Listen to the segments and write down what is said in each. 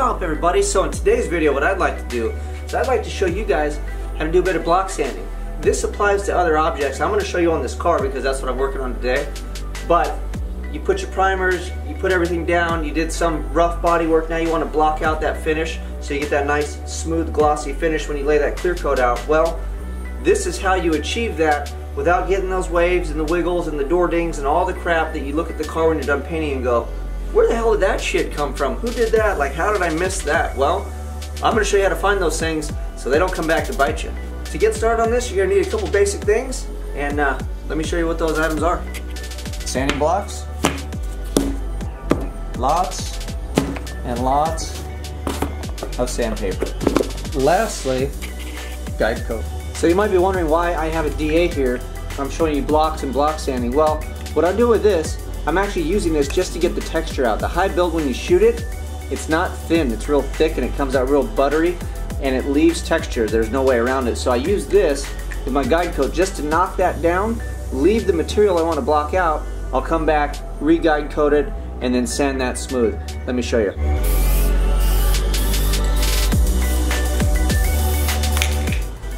up, everybody? So in today's video, what I'd like to do is I'd like to show you guys how to do a bit of block sanding. This applies to other objects. I'm going to show you on this car because that's what I'm working on today. But you put your primers, you put everything down, you did some rough body work, now you want to block out that finish so you get that nice, smooth, glossy finish when you lay that clear coat out. Well, this is how you achieve that without getting those waves and the wiggles and the door dings and all the crap that you look at the car when you're done painting and go, where the hell did that shit come from? Who did that? Like, how did I miss that? Well, I'm going to show you how to find those things so they don't come back to bite you. To get started on this, you're going to need a couple basic things, and let me show you what those items are. Sanding blocks, lots and lots of sandpaper. Lastly, guide coat. So you might be wondering why I have a DA here. I'm showing you blocks and block sanding. Well, what I do with this, I'm actually using this just to get the texture out. The high build, when you shoot it, it's not thin, it's real thick and it comes out real buttery and it leaves texture. There's no way around it. So I use this with my guide coat just to knock that down, leave the material I want to block out. I'll come back, re-guide coat it, and then sand that smooth. Let me show you.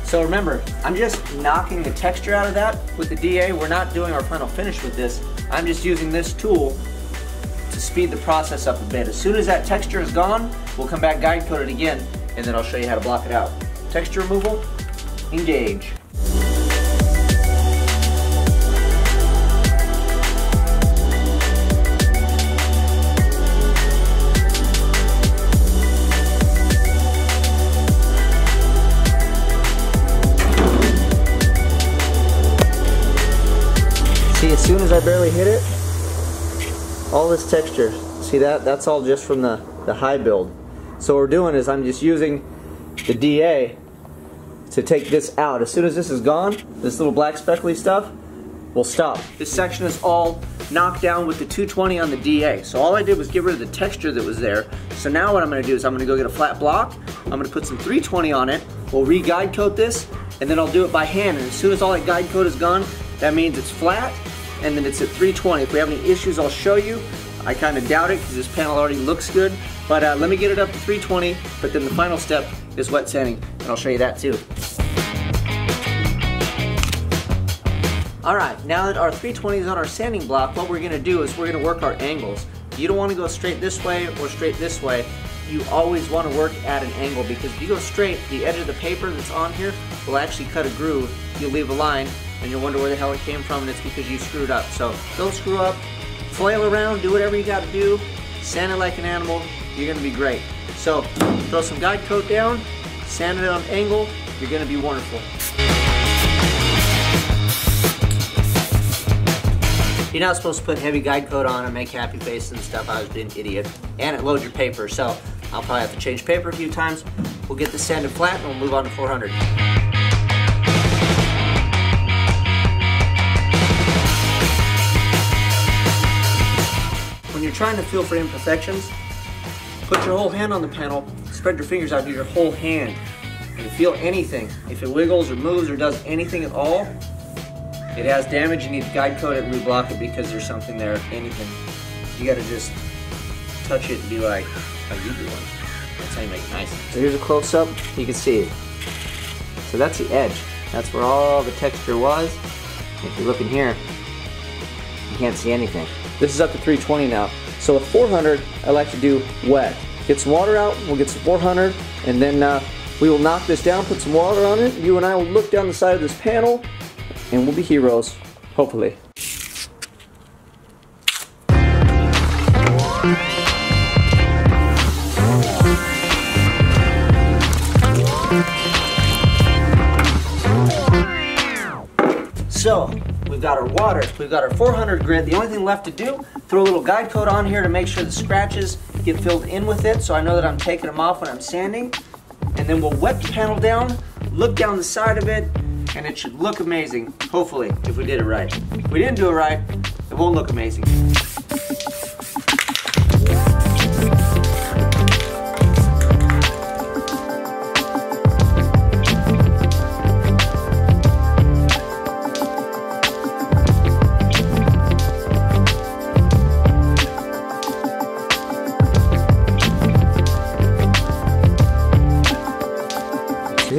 So remember, I'm just knocking the texture out of that with the DA. We're not doing our final finish with this. I'm just using this tool to speed the process up a bit. As soon as that texture is gone, we'll come back, guide coat it again, and then I'll show you how to block it out. Texture removal, engage. See, as soon as I barely hit it, all this texture, see that? That's all just from the high build. So what we're doing is I'm just using the DA to take this out. As soon as this is gone, this little black speckly stuff will stop. This section is all knocked down with the 220 on the DA. So all I did was get rid of the texture that was there. So now what I'm going to do is I'm going to go get a flat block. I'm going to put some 320 on it. We'll re-guide coat this, and then I'll do it by hand. And as soon as all that guide coat is gone, that means it's flat, and then it's at 320. If we have any issues, I'll show you. I kind of doubt it because this panel already looks good. But let me get it up to 320, but then the final step is wet sanding, and I'll show you that too. Alright, now that our 320 is on our sanding block, what we're going to do is we're going to work our angles. You don't want to go straight this way or straight this way. You always want to work at an angle, because if you go straight, the edge of the paper that's on here will actually cut a groove. You'll leave a line, and you'll wonder where the hell it came from, and it's because you screwed up. So don't screw up, flail around, do whatever you got to do, sand it like an animal, you're going to be great. So throw some guide coat down, sand it on an angle, you're going to be wonderful. You're not supposed to put heavy guide coat on and make happy faces and stuff. I was being an idiot. And it loads your paper, so I'll probably have to change paper a few times. We'll get this sanded flat and we'll move on to 400. When you're trying to feel for imperfections, put your whole hand on the panel, spread your fingers out, do your whole hand, and feel anything. If it wiggles or moves or does anything at all, it has damage. You need to guide coat it and reblock it because there's something there. Anything, you got to just touch it and be like, how you doing? That's how you make it nice. So here's a close-up. You can see it. So that's the edge. That's where all the texture was. If you're looking here, you can't see anything. This is up to 320 now. So with 400, I like to do wet. Get some water out, we'll get some 400, and then we will knock this down, put some water on it. You and I will look down the side of this panel, and we'll be heroes, hopefully. So, we've got our water, we've got our 400 grit. The only thing left to do, throw a little guide coat on here to make sure the scratches get filled in with it, so I know that I'm taking them off when I'm sanding. And then we'll wet the panel down, look down the side of it, and it should look amazing, hopefully, if we did it right. If we didn't do it right, it won't look amazing.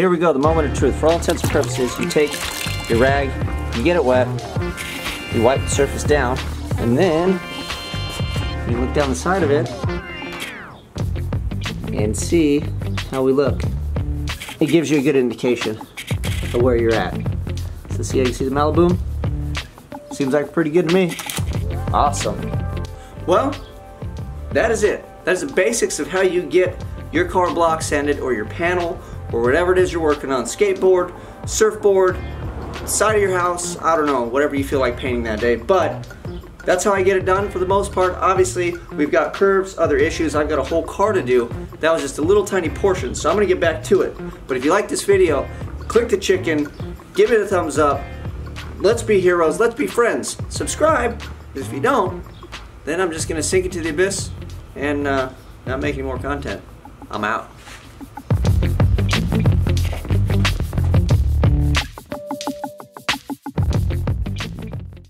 here we go, the moment of truth. For all intents and purposes, you take your rag, you get it wet, you wipe the surface down, and then you look down the side of it and see how we look. It gives you a good indication of where you're at. So see how you see the Malibu? Seems like pretty good to me. Awesome. Well, that is it. That is the basics of how you get your car block sanded, or your panel, or whatever it is you're working on. Skateboard, surfboard, side of your house, I don't know, whatever you feel like painting that day. But that's how I get it done for the most part. Obviously, we've got curves, other issues. I've got a whole car to do. That was just a little tiny portion, so I'm gonna get back to it. But if you like this video, click the chicken, give it a thumbs up. Let's be heroes, let's be friends. Subscribe, because if you don't, then I'm just gonna sink into the abyss and not make any more content. I'm out.